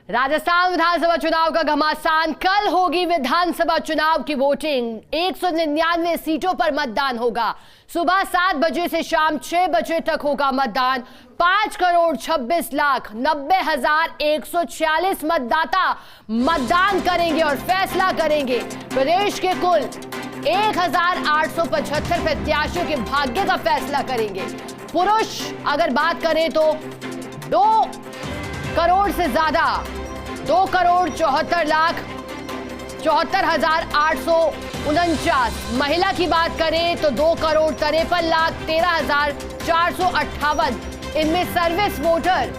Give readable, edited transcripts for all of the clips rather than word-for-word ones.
राजस्थान विधानसभा चुनाव का घमासान। कल होगी विधानसभा चुनाव की वोटिंग। 199 सीटों पर मतदान होगा। सुबह 7 बजे से शाम 6 बजे तक होगा मतदान। 5,26,90,146 मतदाता मतदान करेंगे और फैसला करेंगे। प्रदेश के कुल 1,875 प्रत्याशियों के भाग्य का फैसला करेंगे। पुरुष अगर बात करें तो 2 करोड़ से ज्यादा 2,74,74,849। महिला की बात करें तो 2,53,13,458। इनमें सर्विस वोटर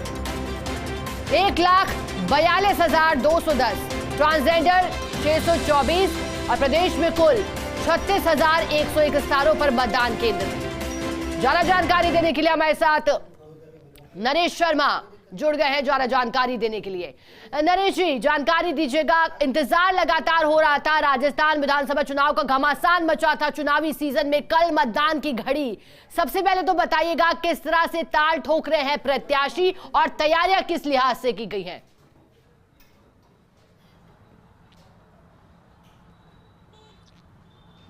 1,42,210, ट्रांसजेंडर 624 और प्रदेश में कुल 36,101 स्थानों पर मतदान केंद्र। ज्यादा जानकारी देने के लिए हमारे साथ नरेश शर्मा जुड़ गए हैं ज्यादा जानकारी देने के लिए। नरेश जी, जानकारी दीजिएगा। इंतजार लगातार हो रहा था, राजस्थान विधानसभा चुनाव का घमासान मचा था चुनावी सीजन में। कल मतदान की घड़ी। सबसे पहले तो बताइएगा किस तरह से ताल ठोक रहे हैं प्रत्याशी और तैयारियां किस लिहाज से की गई हैं?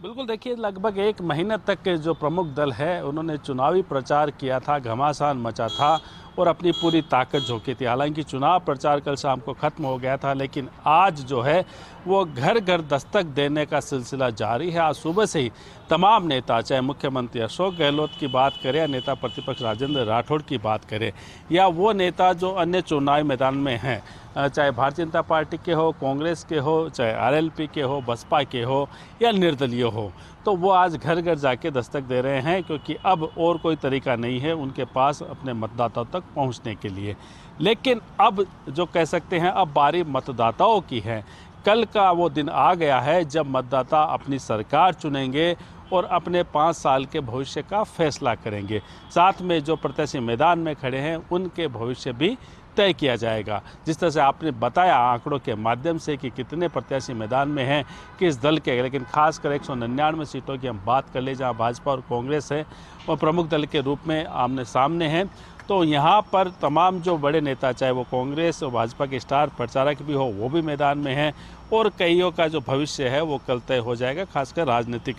बिल्कुल, देखिए लगभग 1 महीने तक जो प्रमुख दल है उन्होंने चुनावी प्रचार किया था, घमासान मचा था और अपनी पूरी ताकत झोंकी थी। हालांकि चुनाव प्रचार कल शाम को ख़त्म हो गया था, लेकिन आज जो है वो घर घर दस्तक देने का सिलसिला जारी है। आज सुबह से ही तमाम नेता, चाहे मुख्यमंत्री अशोक गहलोत की बात करें या नेता प्रतिपक्ष राजेंद्र राठौड़ की बात करें या वो नेता जो अन्य चुनावी मैदान में हैं, चाहे भारतीय जनता पार्टी के हो, कांग्रेस के हो, चाहे आरएलपी के हो, बसपा के हो या निर्दलीय हो, तो वो आज घर घर जाके दस्तक दे रहे हैं, क्योंकि अब और कोई तरीका नहीं है उनके पास अपने मतदाताओं तक पहुंचने के लिए। लेकिन अब जो कह सकते हैं अब बारी मतदाताओं की है। कल का वो दिन आ गया है जब मतदाता अपनी सरकार चुनेंगे और अपने 5 साल के भविष्य का फैसला करेंगे। साथ में जो प्रत्याशी मैदान में खड़े हैं उनके भविष्य भी तय किया जाएगा। जिस तरह से आपने बताया आंकड़ों के माध्यम से कि कितने प्रत्याशी मैदान में हैं, किस दल के, लेकिन खासकर 199 सीटों की हम बात कर ले जहां भाजपा और कांग्रेस है और प्रमुख दल के रूप में आमने सामने हैं, तो यहाँ पर तमाम जो बड़े नेता, चाहे वो कांग्रेस और भाजपा के स्टार प्रचारक भी हो, वो भी मैदान में हैं और कईयों का जो भविष्य है वो कल तय हो जाएगा। खासकर राजनीतिक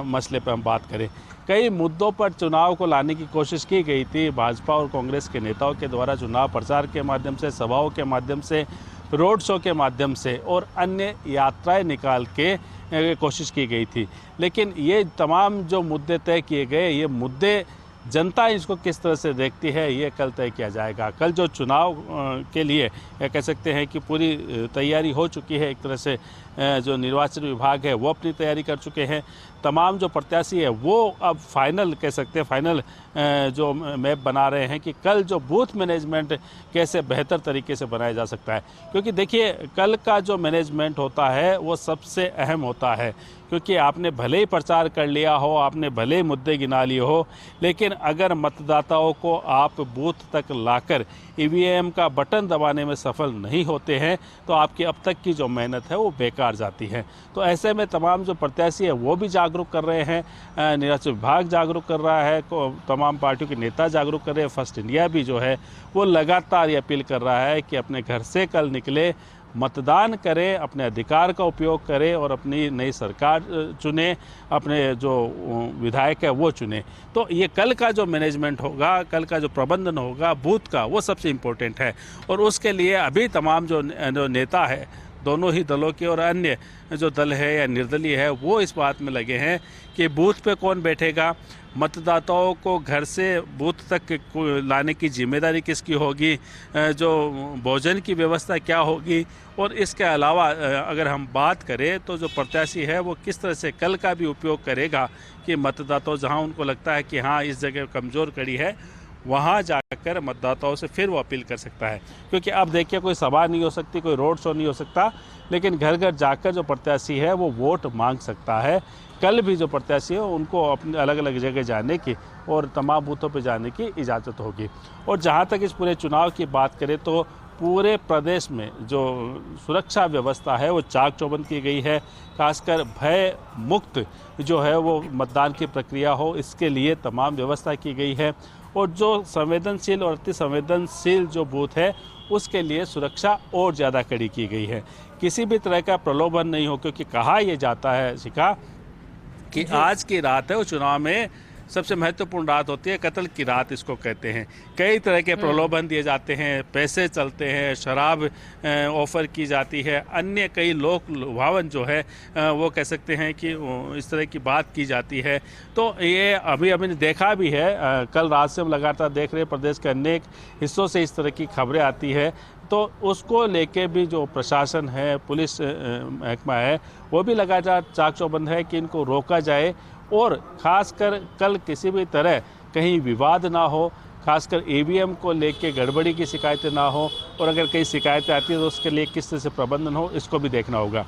मसले पर हम बात करें, कई मुद्दों पर चुनाव को लाने की कोशिश की गई थी भाजपा और कांग्रेस के नेताओं के द्वारा। चुनाव प्रचार के माध्यम से, सभाओं के माध्यम से, रोड शो के माध्यम से और अन्य यात्राएं निकाल के कोशिश की गई थी। लेकिन ये तमाम जो मुद्दे तय किए गए, ये मुद्दे जनता इसको किस तरह से देखती है ये कल तय किया जाएगा। कल जो चुनाव के लिए कह सकते हैं कि पूरी तैयारी हो चुकी है। एक तरह से जो निर्वाचन विभाग है वो अपनी तैयारी कर चुके हैं। तमाम जो प्रत्याशी है वो अब फाइनल कह सकते हैं, फाइनल जो मैप बना रहे हैं कि कल जो बूथ मैनेजमेंट कैसे बेहतर तरीके से बनाया जा सकता है। क्योंकि देखिए कल का जो मैनेजमेंट होता है वो सबसे अहम होता है, क्योंकि आपने भले ही प्रचार कर लिया हो, आपने भले ही मुद्दे गिना लिए हो, लेकिन अगर मतदाताओं को आप बूथ तक लाकर ईवीएम का बटन दबाने में सफल नहीं होते हैं तो आपकी अब तक की जो मेहनत है वो बेकार जाती है। तो ऐसे में तमाम जो प्रत्याशी है वो भी जागरूक कर रहे हैं, निर्वाचन विभाग जागरूक कर रहा है, तमाम पार्टियों के नेता जागरूक कर रहे हैं। फर्स्ट इंडिया भी जो है वो लगातार ये अपील कर रहा है कि अपने घर से कल निकले, मतदान करें, अपने अधिकार का उपयोग करें और अपनी नई सरकार चुने, अपने जो विधायक है वो चुने। तो ये कल का जो मैनेजमेंट होगा, कल का जो प्रबंधन होगा बूथ का, वो सबसे इम्पोर्टेंट है। और उसके लिए अभी तमाम जो नेता है दोनों ही दलों के और अन्य जो दल है या निर्दलीय है वो इस बात में लगे हैं कि बूथ पे कौन बैठेगा, मतदाताओं को घर से बूथ तक लाने की जिम्मेदारी किसकी होगी, जो भोजन की व्यवस्था क्या होगी, और इसके अलावा अगर हम बात करें तो जो प्रत्याशी है वो किस तरह से कल का भी उपयोग करेगा कि मतदाताओं जहां उनको लगता है कि हाँ इस जगह कमज़ोर कड़ी है, वहाँ जाकर मतदाताओं से फिर वो अपील कर सकता है। क्योंकि अब देखिए कोई सभा नहीं हो सकती, कोई रोड शो नहीं हो सकता, लेकिन घर घर जाकर जो प्रत्याशी है वो वोट मांग सकता है। कल भी जो प्रत्याशी है उनको अपने अलग अलग जगह जाने की और तमाम बूथों पर जाने की इजाज़त होगी। और जहाँ तक इस पूरे चुनाव की बात करें तो पूरे प्रदेश में जो सुरक्षा व्यवस्था है वो चाक चौबंद की गई है। खासकर भय मुक्त जो है वो मतदान की प्रक्रिया हो, इसके लिए तमाम व्यवस्था की गई है। और जो संवेदनशील और अति संवेदनशील जो बूथ है उसके लिए सुरक्षा और ज़्यादा कड़ी की गई है। किसी भी तरह का प्रलोभन नहीं हो, क्योंकि कहा यह जाता है शिखा कि आज की रात है वो चुनाव में सबसे महत्वपूर्ण रात होती है, कत्ल की रात इसको कहते हैं। कई तरह के प्रलोभन दिए जाते हैं, पैसे चलते हैं, शराब ऑफर की जाती है, अन्य कई लोक लुभावन जो है वो कह सकते हैं कि इस तरह की बात की जाती है। तो ये अभी अभी देखा भी है, कल रात से हम लगातार देख रहे हैं प्रदेश के अनेक हिस्सों से इस तरह की खबरें आती है। तो उसको लेके भी जो प्रशासन है, पुलिस महकमा है, वो भी लगातार चाक चौबंद है कि इनको रोका जाए और ख़ासकर कल किसी भी तरह कहीं विवाद ना हो, खासकर ईवीएम को लेके गड़बड़ी की शिकायतें ना हो, और अगर कई शिकायतें आती हैं तो उसके लिए किस तरह से प्रबंधन हो, इसको भी देखना होगा।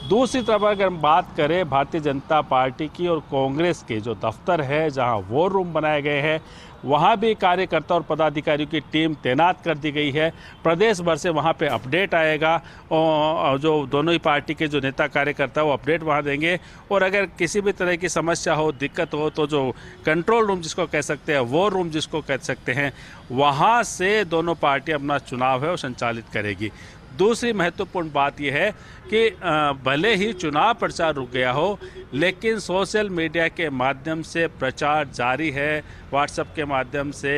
दूसरी तरफ अगर हम बात करें भारतीय जनता पार्टी की और कांग्रेस के जो दफ्तर है, जहां वॉर रूम बनाए गए हैं, वहां भी कार्यकर्ता और पदाधिकारियों की टीम तैनात कर दी गई है। प्रदेश भर से वहां पे अपडेट आएगा और जो दोनों ही पार्टी के जो नेता कार्यकर्ता वो अपडेट वहां देंगे। और अगर किसी भी तरह की समस्या हो, दिक्कत हो, तो जो कंट्रोल रूम जिसको कह सकते हैं, वॉर रूम जिसको कह सकते हैं, वहां से दोनों पार्टी अपना चुनाव है वो संचालित करेगी। दूसरी महत्वपूर्ण बात यह है कि भले ही चुनाव प्रचार रुक गया हो, लेकिन सोशल मीडिया के माध्यम से प्रचार जारी है। व्हाट्सएप के माध्यम से,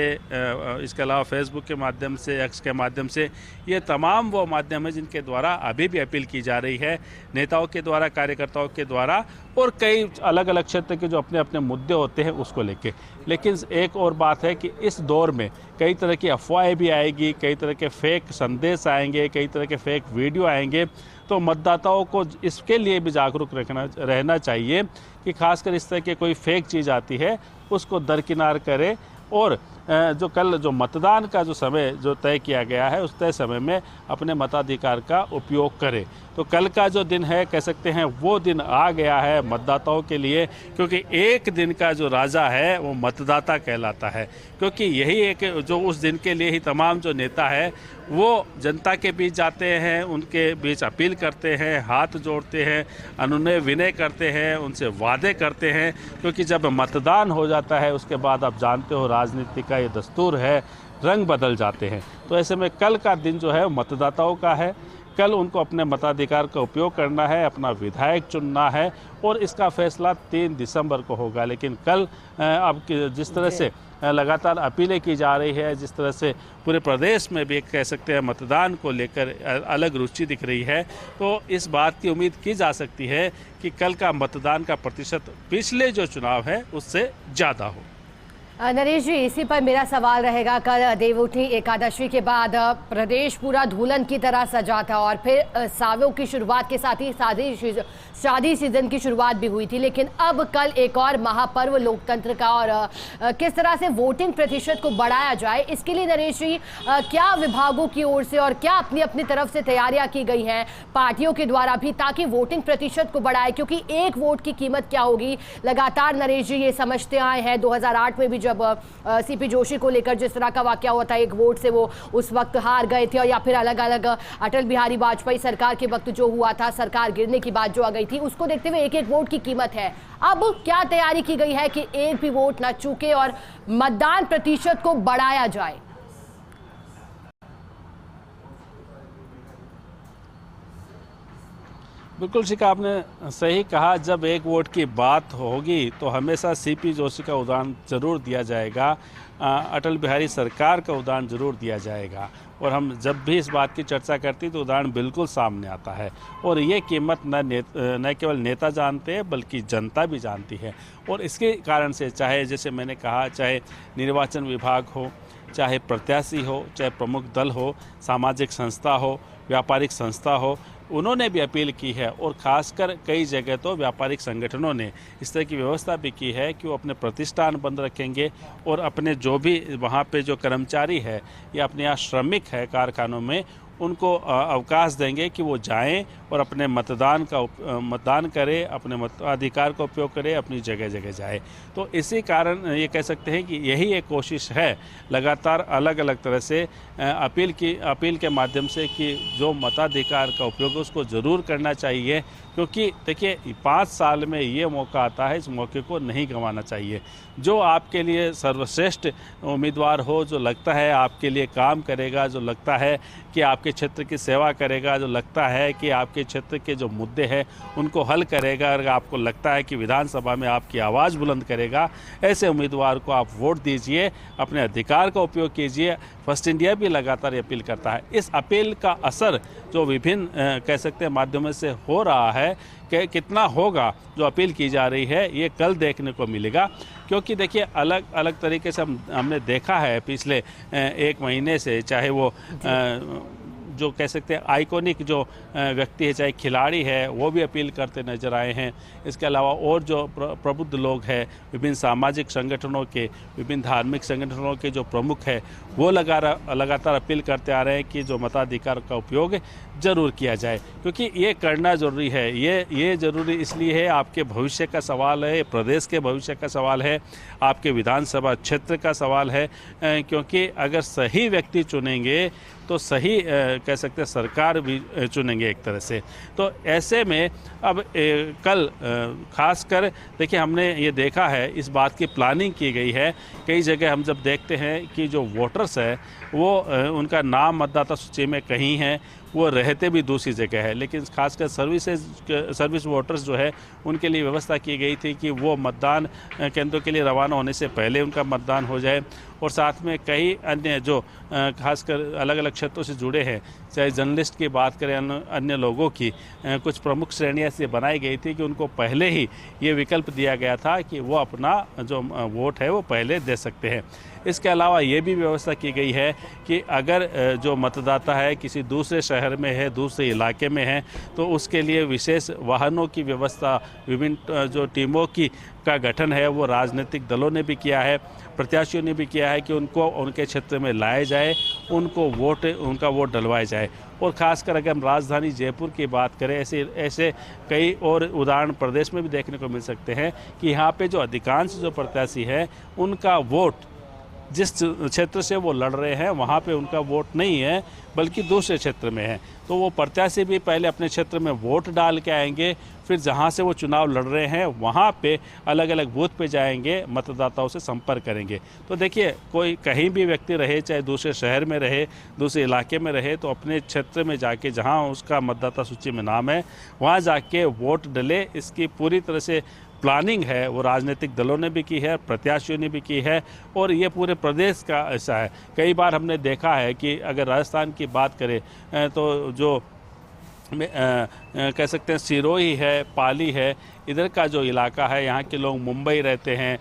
इसके अलावा फेसबुक के माध्यम से, एक्स के माध्यम से, ये तमाम वो माध्यम है जिनके द्वारा अभी भी अपील की जा रही है, नेताओं के द्वारा, कार्यकर्ताओं के द्वारा, और कई अलग अलग क्षेत्र के जो अपने अपने मुद्दे होते हैं उसको लेके। लेकिन एक और बात है कि इस दौर में कई तरह की अफवाहें भी आएगी, कई तरह के फेक संदेश आएंगे, कई तरह के फेक वीडियो आएंगे। तो मतदाताओं को इसके लिए भी जागरूक रहना चाहिए कि खासकर इस तरह की कोई फेक चीज़ आती है उसको दरकिनार करें, और जो कल जो मतदान का जो समय जो तय किया गया है उस तय समय में अपने मताधिकार का उपयोग करें। तो कल का जो दिन है, कह सकते हैं वो दिन आ गया है मतदाताओं के लिए, क्योंकि एक दिन का जो राजा है वो मतदाता कहलाता है। क्योंकि यही एक जो उस दिन के लिए ही तमाम जो नेता है वो जनता के बीच जाते हैं, उनके बीच अपील करते हैं, हाथ जोड़ते हैं, अनुनय विनय करते हैं, उनसे वादे करते हैं। क्योंकि जब मतदान हो जाता है उसके बाद आप जानते हो राजनीति का ये दस्तूर है, रंग बदल जाते हैं। तो ऐसे में कल का दिन जो है मतदाताओं का है। कल उनको अपने मताधिकार का उपयोग करना है, अपना विधायक चुनना है, और इसका फैसला 3 दिसंबर को होगा। लेकिन कल अब जिस तरह से लगातार अपीलें की जा रही है, जिस तरह से पूरे प्रदेश में भी कह सकते हैं मतदान को लेकर अलग रुचि दिख रही है, तो इस बात की उम्मीद की जा सकती है कि कल का मतदान का प्रतिशत पिछले जो चुनाव है उससे ज़्यादा हो। नरेश जी, इसी पर मेरा सवाल रहेगा। कल देवउठनी एकादशी के बाद प्रदेश पूरा दुल्हन की तरह सजा था, और फिर सावों की शुरुआत के साथ ही शादी सीजन की शुरुआत भी हुई थी। लेकिन अब कल एक और महापर्व लोकतंत्र का, और किस तरह से वोटिंग प्रतिशत को बढ़ाया जाए, इसके लिए नरेश जी क्या विभागों की ओर से और क्या अपनी अपनी तरफ से तैयारियां की गई हैं पार्टियों के द्वारा भी, ताकि वोटिंग प्रतिशत को बढ़ाए? क्योंकि एक वोट की कीमत क्या होगी, लगातार नरेश जी ये समझते आए हैं। 2008 में भी जब सीपी जोशी को लेकर जिस तरह का वाकया हुआ था, एक वोट से वो उस वक्त हार गए थे, और या फिर अलग अलग अटल बिहारी वाजपेयी सरकार के वक्त जो हुआ था, सरकार गिरने की बात जो आ गई थी, उसको देखते हुए एक एक वोट की कीमत है। अब क्या तैयारी की गई है कि एक भी वोट ना चूके और मतदान प्रतिशत को बढ़ाया जाए? बिल्कुल शिखा, आपने सही कहा। जब एक वोट की बात होगी तो हमेशा सीपी जोशी का उदाहरण जरूर दिया जाएगा, अटल बिहारी सरकार का उदाहरण जरूर दिया जाएगा, और हम जब भी इस बात की चर्चा करती तो उदाहरण बिल्कुल सामने आता है। और ये कीमत न केवल नेता जानते हैं बल्कि जनता भी जानती है। और इसके कारण से चाहे, जैसे मैंने कहा, चाहे निर्वाचन विभाग हो, चाहे प्रत्याशी हो, चाहे प्रमुख दल हो, सामाजिक संस्था हो, व्यापारिक संस्था हो, उन्होंने भी अपील की है। और ख़ासकर कई जगह तो व्यापारिक संगठनों ने इस तरह की व्यवस्था भी की है कि वो अपने प्रतिष्ठान बंद रखेंगे, और अपने जो भी वहाँ पे जो कर्मचारी है या अपने यहाँ श्रमिक है कारखानों में, उनको अवकाश देंगे कि वो जाएं और अपने मतदान करें, अपने मताधिकार का उपयोग करें, अपनी जगह जगह जाए। तो इसी कारण ये कह सकते हैं कि यही एक कोशिश है लगातार अलग अलग तरह से अपील के माध्यम से कि जो मताधिकार का उपयोग उसको ज़रूर करना चाहिए, क्योंकि देखिए 5 साल में ये मौका आता है, इस मौके को नहीं गंवाना चाहिए। जो आपके लिए सर्वश्रेष्ठ उम्मीदवार हो, जो लगता है आपके लिए काम करेगा, जो लगता है कि आपके क्षेत्र की सेवा करेगा, जो लगता है कि आपके क्षेत्र के जो मुद्दे हैं उनको हल करेगा, और आपको लगता है कि विधानसभा में आपकी आवाज़ बुलंद करेगा, ऐसे उम्मीदवार को आप वोट दीजिए, अपने अधिकार का उपयोग कीजिए। फर्स्ट इंडिया भी लगातार अपील करता है। इस अपील का असर जो विभिन्न कह सकते हैं माध्यमों से हो रहा है कि कितना होगा, जो अपील की जा रही है ये कल देखने को मिलेगा। क्योंकि देखिए अलग अलग तरीके से हमने देखा है पिछले 1 महीने से, चाहे वो जो कह सकते हैं आइकॉनिक जो व्यक्ति है, चाहे खिलाड़ी है, वो भी अपील करते नजर आए हैं। इसके अलावा और जो प्रबुद्ध लोग हैं, विभिन्न सामाजिक संगठनों के, विभिन्न धार्मिक संगठनों के जो प्रमुख हैं, वो लगातार अपील करते आ रहे हैं कि जो मताधिकार का उपयोग ज़रूर किया जाए, क्योंकि ये करना ज़रूरी है। ये ज़रूरी इसलिए है, आपके भविष्य का सवाल है, प्रदेश के भविष्य का सवाल है, आपके विधानसभा क्षेत्र का सवाल है, क्योंकि अगर सही व्यक्ति चुनेंगे तो सही कह सकते हैं सरकार भी चुनेंगे एक तरह से। तो ऐसे में अब कल खासकर देखिए हमने ये देखा है, इस बात की प्लानिंग की गई है। कई जगह हम जब देखते हैं कि जो वोटर्स है वो उनका नाम मतदाता सूची में कहीं है, वो रहते भी दूसरी जगह है, लेकिन खासकर सर्विस वोटर्स जो है उनके लिए व्यवस्था की गई थी कि वो मतदान केंद्रों के लिए रवाना होने से पहले उनका मतदान हो जाए। और साथ में कई अन्य जो खासकर अलग अलग क्षेत्रों से जुड़े हैं, चाहे जर्नलिस्ट की बात करें, अन्य लोगों की कुछ प्रमुख श्रेणियां ऐसी बनाई गई थी कि उनको पहले ही ये विकल्प दिया गया था कि वो अपना जो वोट है वो पहले दे सकते हैं। इसके अलावा ये भी व्यवस्था की गई है कि अगर जो मतदाता है किसी दूसरे शहर में है, दूसरे इलाके में है, तो उसके लिए विशेष वाहनों की व्यवस्था, विभिन्न जो टीमों का गठन है वो राजनीतिक दलों ने भी किया है, प्रत्याशियों ने भी किया है कि उनको उनके क्षेत्र में लाया जाए, उनका वोट डलवाया जाए। और ख़ासकर अगर हम राजधानी जयपुर की बात करें, ऐसे कई और उदाहरण प्रदेश में भी देखने को मिल सकते हैं कि यहाँ पे जो अधिकांश जो प्रत्याशी है उनका वोट जिस क्षेत्र से वो लड़ रहे हैं वहाँ पे उनका वोट नहीं है, बल्कि दूसरे क्षेत्र में है। तो वो प्रत्याशी भी पहले अपने क्षेत्र में वोट डाल के आएंगे, फिर जहाँ से वो चुनाव लड़ रहे हैं वहाँ पे अलग अलग बूथ पे जाएंगे, मतदाताओं से संपर्क करेंगे। तो देखिए कोई कहीं भी व्यक्ति रहे, चाहे दूसरे शहर में रहे, दूसरे इलाके में रहे, तो अपने क्षेत्र में जाके जहाँ उसका मतदाता सूची में नाम है वहाँ जाके वोट डले। इसकी पूरी तरह से प्लानिंग है वो राजनीतिक दलों ने भी की है, प्रत्याशियों ने भी की है, और ये पूरे प्रदेश का ऐसा है। कई बार हमने देखा है कि अगर राजस्थान की बात करें तो जो कह सकते हैं सिरोही है, पाली है, इधर का जो इलाका है, यहाँ के लोग मुंबई रहते हैं,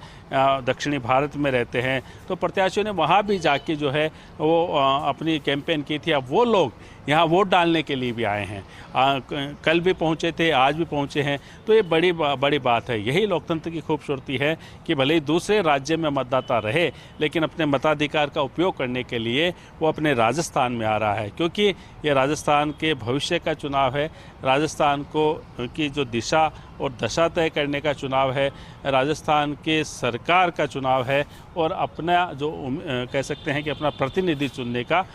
दक्षिणी भारत में रहते हैं, तो प्रत्याशियों ने वहाँ भी जाके जो है वो अपनी कैंपेन की थी। अब वो लोग यहाँ वोट डालने के लिए भी आए हैं, कल भी पहुँचे थे, आज भी पहुँचे हैं। तो ये बड़ी बात है। यही लोकतंत्र की खूबसूरती है कि भले ही दूसरे राज्य में मतदाता रहे, लेकिन अपने मताधिकार का उपयोग करने के लिए वो अपने राजस्थान में आ रहा है, क्योंकि ये राजस्थान के भविष्य का चुनाव है, राजस्थान की जो दिशा और दशा तय करने का चुनाव है, राजस्थान के सरकार का चुनाव है, और अपना जो कह सकते हैं कि अपना प्रतिनिधि चुनने का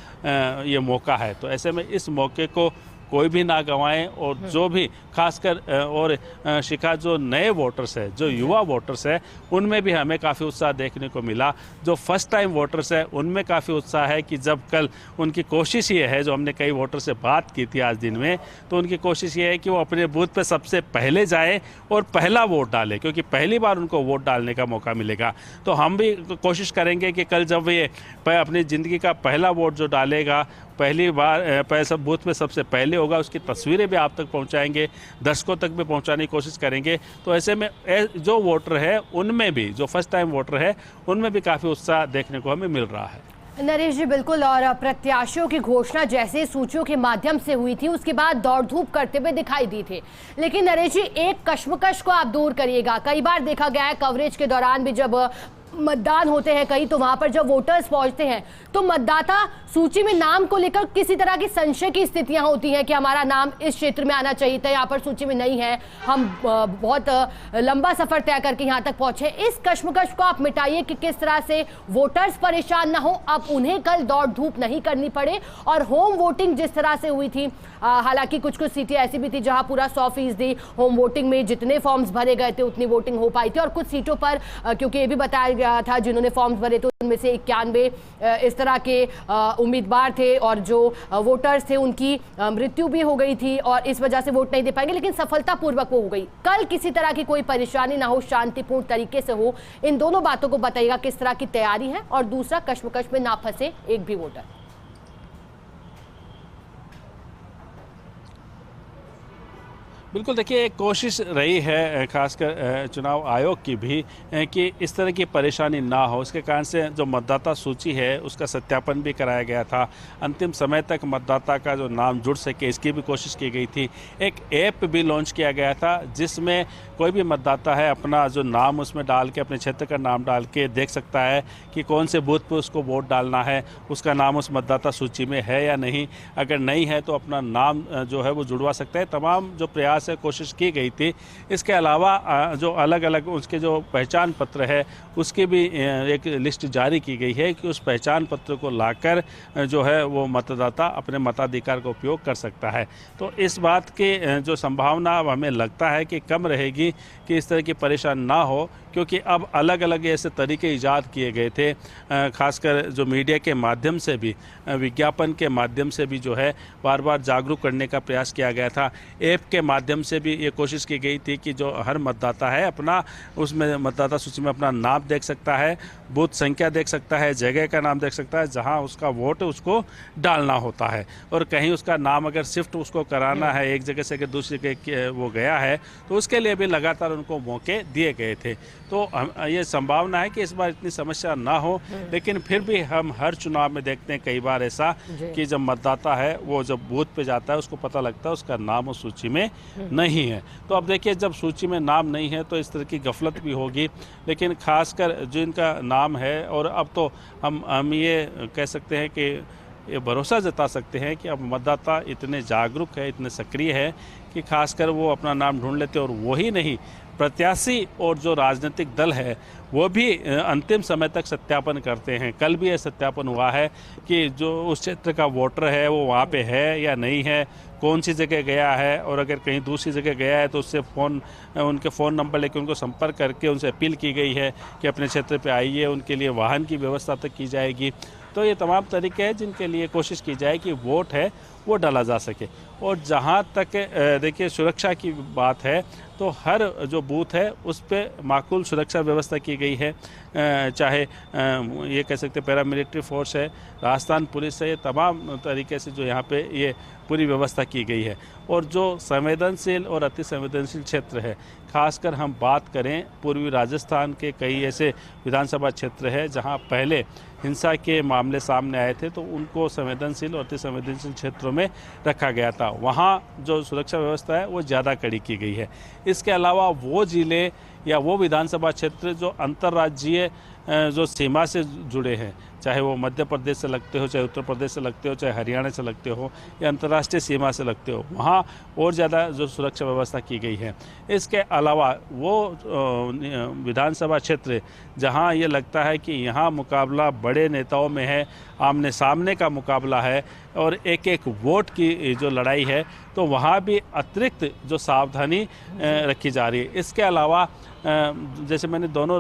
ये मौका है। तो ऐसे में इस मौके को कोई भी ना गंवाएं, और जो भी खासकर और शिखा जो नए वोटर्स है, जो युवा वोटर्स है, उनमें भी हमें काफ़ी उत्साह देखने को मिला। जो फर्स्ट टाइम वोटर्स है उनमें काफ़ी उत्साह है कि जब कल उनकी कोशिश ये है, जो हमने कई वोटर से बात की थी आज दिन में, तो उनकी कोशिश ये है कि वो अपने बूथ पे सबसे पहले जाए और पहला वोट डाले, क्योंकि पहली बार उनको वोट डालने का मौका मिलेगा। तो हम भी कोशिश करेंगे कि कल जब ये अपनी ज़िंदगी का पहला वोट जो डालेगा, पहली बार सब बूथ में सबसे पहले होगा, उसकी तस्वीरें भी आप तक पहुंचाएंगे, दर्शकों तक भी पहुंचाने की कोशिश करेंगे। तो ऐसे में जो वोटर है उनमें भी, जो फर्स्ट टाइम वोटर है उनमें भी काफ़ी उत्साह देखने को हमें मिल रहा है। नरेश जी बिल्कुल, और प्रत्याशियों की घोषणा जैसे सूचियों के माध्यम से हुई थी उसके बाद दौड़ धूप करते हुए दिखाई दी थे। लेकिन नरेश जी एक कश्मकश को आप दूर करिएगा, कई बार देखा गया है कवरेज के दौरान भी जब मतदान होते हैं कहीं, तो वहां पर जब वोटर्स पहुंचते हैं तो मतदाता सूची में नाम को लेकर किसी तरह की संशय की स्थितियां होती हैं कि हमारा नाम इस क्षेत्र में आना चाहिए था, यहाँ पर सूची में नहीं है, हम बहुत लंबा सफर तय करके यहाँ तक पहुंचे। इस कश्मकश को आप मिटाइए कि किस तरह से वोटर्स परेशान ना हो, अब उन्हें कल दौड़ धूप नहीं करनी पड़े। और होम वोटिंग जिस तरह से हुई थी, हालांकि कुछ कुछ सीटें ऐसी भी थी जहां पूरा 100% होम वोटिंग में जितने फॉर्म्स भरे गए थे उतनी वोटिंग हो पाई थी, और कुछ सीटों पर क्योंकि ये भी बताया गया था जिन्होंने फॉर्म्स भरे थे उनमें से 91 इस तरह के उम्मीदवार थे और जो वोटर्स थे उनकी मृत्यु भी हो गई थी और इस वजह से वोट नहीं दे पाएंगे, लेकिन सफलतापूर्वक वो हो गई। कल किसी तरह की कोई परेशानी ना हो, शांतिपूर्ण तरीके से हो, इन दोनों बातों को बताइएगा किस तरह की तैयारी है, और दूसरा कश्मकश में ना फंसे एक भी वोटर। बिल्कुल, देखिए एक कोशिश रही है खासकर चुनाव आयोग की भी कि इस तरह की परेशानी ना हो। इसके कारण से जो मतदाता सूची है उसका सत्यापन भी कराया गया था, अंतिम समय तक मतदाता का जो नाम जुड़ सके इसकी भी कोशिश की गई थी। एक ऐप भी लॉन्च किया गया था जिसमें कोई भी मतदाता है अपना जो नाम उसमें डाल के, अपने क्षेत्र का नाम डाल के देख सकता है कि कौन से बूथ पर उसको वोट डालना है, उसका नाम उस मतदाता सूची में है या नहीं। अगर नहीं है तो अपना नाम जो है वो जुड़वा सकता है। तमाम जो प्रयास से कोशिश की गई थी। इसके अलावा जो अलग अलग उसके जो पहचान पत्र है उसकी भी एक लिस्ट जारी की गई है कि उस पहचान पत्र को लाकर जो है वो मतदाता अपने मताधिकार का उपयोग कर सकता है। तो इस बात की जो संभावना हमें लगता है कि कम रहेगी कि इस तरह की परेशानी ना हो, क्योंकि अब अलग अलग ऐसे तरीके ईजाद किए गए थे, खासकर जो मीडिया के माध्यम से भी, विज्ञापन के माध्यम से भी जो है बार बार जागरूक करने का प्रयास किया गया था। ऐप के माध्यम से भी ये कोशिश की गई थी कि जो हर मतदाता है अपना उसमें मतदाता सूची में अपना नाम देख सकता है, बूथ संख्या देख सकता है, जगह का नाम देख सकता है जहां उसका वोट उसको डालना होता है। और कहीं उसका नाम अगर शिफ्ट उसको कराना है एक जगह से अगर दूसरी जगह वो गया है तो उसके लिए भी लगातार उनको मौके दिए गए थे। तो ये संभावना है कि इस बार इतनी समस्या ना हो, लेकिन फिर भी हम हर चुनाव में देखते हैं कई बार ऐसा कि जब मतदाता है वो जब बूथ पे जाता है उसको पता लगता है उसका नाम उस सूची में नहीं है। तो अब देखिए जब सूची में नाम नहीं है तो इस तरह की गफलत भी होगी, लेकिन खासकर जिनका नाम है, और अब तो हम ये कह सकते हैं कि ये भरोसा जता सकते हैं कि अब मतदाता इतने जागरूक है, इतने सक्रिय है कि खासकर वो अपना नाम ढूंढ लेते हैं। और वही नहीं, प्रत्याशी और जो राजनीतिक दल है वो भी अंतिम समय तक सत्यापन करते हैं। कल भी ये सत्यापन हुआ है कि जो उस क्षेत्र का वोटर है वो वहाँ पे है या नहीं है, कौन सी जगह गया है, और अगर कहीं दूसरी जगह गया है तो उससे उनके फ़ोन नंबर लेके उनको संपर्क करके उनसे अपील की गई है कि अपने क्षेत्र पे आइए, उनके लिए वाहन की व्यवस्था तक की जाएगी। तो ये तमाम तरीके हैं जिनके लिए कोशिश की जाए कि वोट है वो डाला जा सके। और जहाँ तक देखिए सुरक्षा की बात है तो हर जो बूथ है उस पर माकूल सुरक्षा व्यवस्था की गई है, चाहे ये कह सकते पैरामिलिट्री फोर्स है, राजस्थान पुलिस है, ये तमाम तरीके से जो यहाँ पे ये पूरी व्यवस्था की गई है। और जो संवेदनशील और अति संवेदनशील क्षेत्र है, खासकर हम बात करें पूर्वी राजस्थान के कई ऐसे विधानसभा क्षेत्र है जहाँ पहले हिंसा के मामले सामने आए थे तो उनको संवेदनशील और अति संवेदनशील क्षेत्रों में रखा गया था। वहाँ जो सुरक्षा व्यवस्था है वो ज़्यादा कड़ी की गई है। इसके अलावा वो ज़िले या वो विधानसभा क्षेत्र जो अंतर्राज्यीय जो सीमा से जुड़े हैं, चाहे वो मध्य प्रदेश से लगते हो, चाहे उत्तर प्रदेश से लगते हो, चाहे हरियाणा से लगते हो या अंतर्राष्ट्रीय सीमा से लगते हो, वहाँ और ज़्यादा जो सुरक्षा व्यवस्था की गई है। इसके अलावा वो विधानसभा क्षेत्र जहाँ ये लगता है कि यहाँ मुकाबला बड़े नेताओं में है, आमने सामने का मुकाबला है और एक एक वोट की जो लड़ाई है, तो वहाँ भी अतिरिक्त जो सावधानी रखी जा रही है। इसके अलावा जैसे मैंने दोनों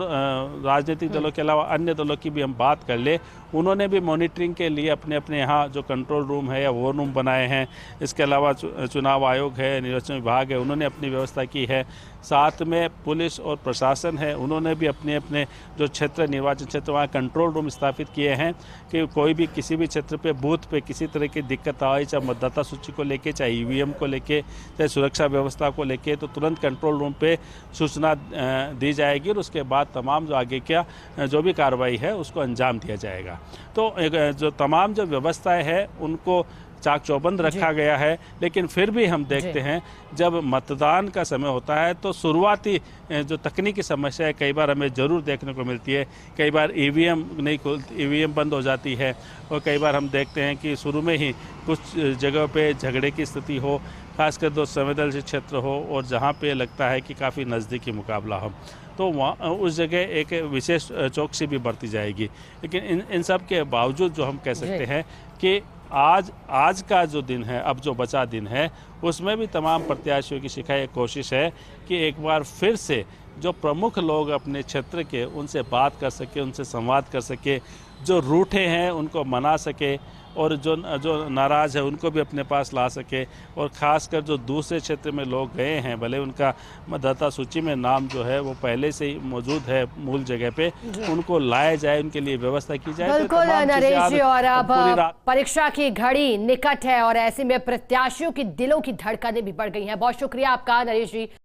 राजनीतिक दलों के अलावा अन्य दलों की भी हम बात कर ले, उन्होंने भी मॉनिटरिंग के लिए अपने अपने यहाँ जो कंट्रोल रूम है या वॉर रूम बनाए हैं। इसके अलावा चुनाव आयोग है, निर्वाचन विभाग है, उन्होंने अपनी व्यवस्था की है। साथ में पुलिस और प्रशासन है, उन्होंने भी अपने अपने जो क्षेत्र, निर्वाचन क्षेत्र, वहाँ कंट्रोल रूम स्थापित किए हैं कि कोई भी किसी भी क्षेत्र पे बूथ पे किसी तरह की दिक्कत आए, चाहे मतदाता सूची को लेके, चाहे ईवीएम को लेके, चाहे सुरक्षा व्यवस्था को लेके, तो तुरंत कंट्रोल रूम पे सूचना दी जाएगी और उसके बाद तमाम जो आगे क्या जो भी कार्रवाई है उसको अंजाम दिया जाएगा। तो जो तमाम जो व्यवस्थाएं हैं उनको चाक चौबंद रखा गया है, लेकिन फिर भी हम देखते हैं जब मतदान का समय होता है तो शुरुआती जो तकनीकी समस्या है कई बार हमें ज़रूर देखने को मिलती है। कई बार ईवीएम नहीं खुलती, ईवीएम बंद हो जाती है, और कई बार हम देखते हैं कि शुरू में ही कुछ जगह पे झगड़े की स्थिति हो, खासकर जो संवेदनशील क्षेत्र हो और जहाँ पे लगता है कि काफ़ी नज़दीकी मुकाबला हो, तो वहाँ उस जगह एक विशेष चौकसी भी बरती जाएगी। लेकिन इन सब के बावजूद जो हम कह सकते हैं कि आज का जो दिन है, अब जो बचा दिन है, उसमें भी तमाम प्रत्याशियों की शिकायत कोशिश है कि एक बार फिर से जो प्रमुख लोग अपने क्षेत्र के उनसे बात कर सके, उनसे संवाद कर सके, जो रूठे हैं उनको मना सके और जो नाराज़ है उनको भी अपने पास ला सके, और ख़ासकर जो दूसरे क्षेत्र में लोग गए हैं, भले उनका मतदाता सूची में नाम जो है वो पहले से ही मौजूद है मूल जगह पे, उनको लाया जाए, उनके लिए व्यवस्था की जाए। बिल्कुल नरेश जी, और अब परीक्षा की घड़ी निकट है और ऐसे में प्रत्याशियों की दिलों की धड़कनें भी बढ़ गई हैं। बहुत शुक्रिया आपका नरेश जी।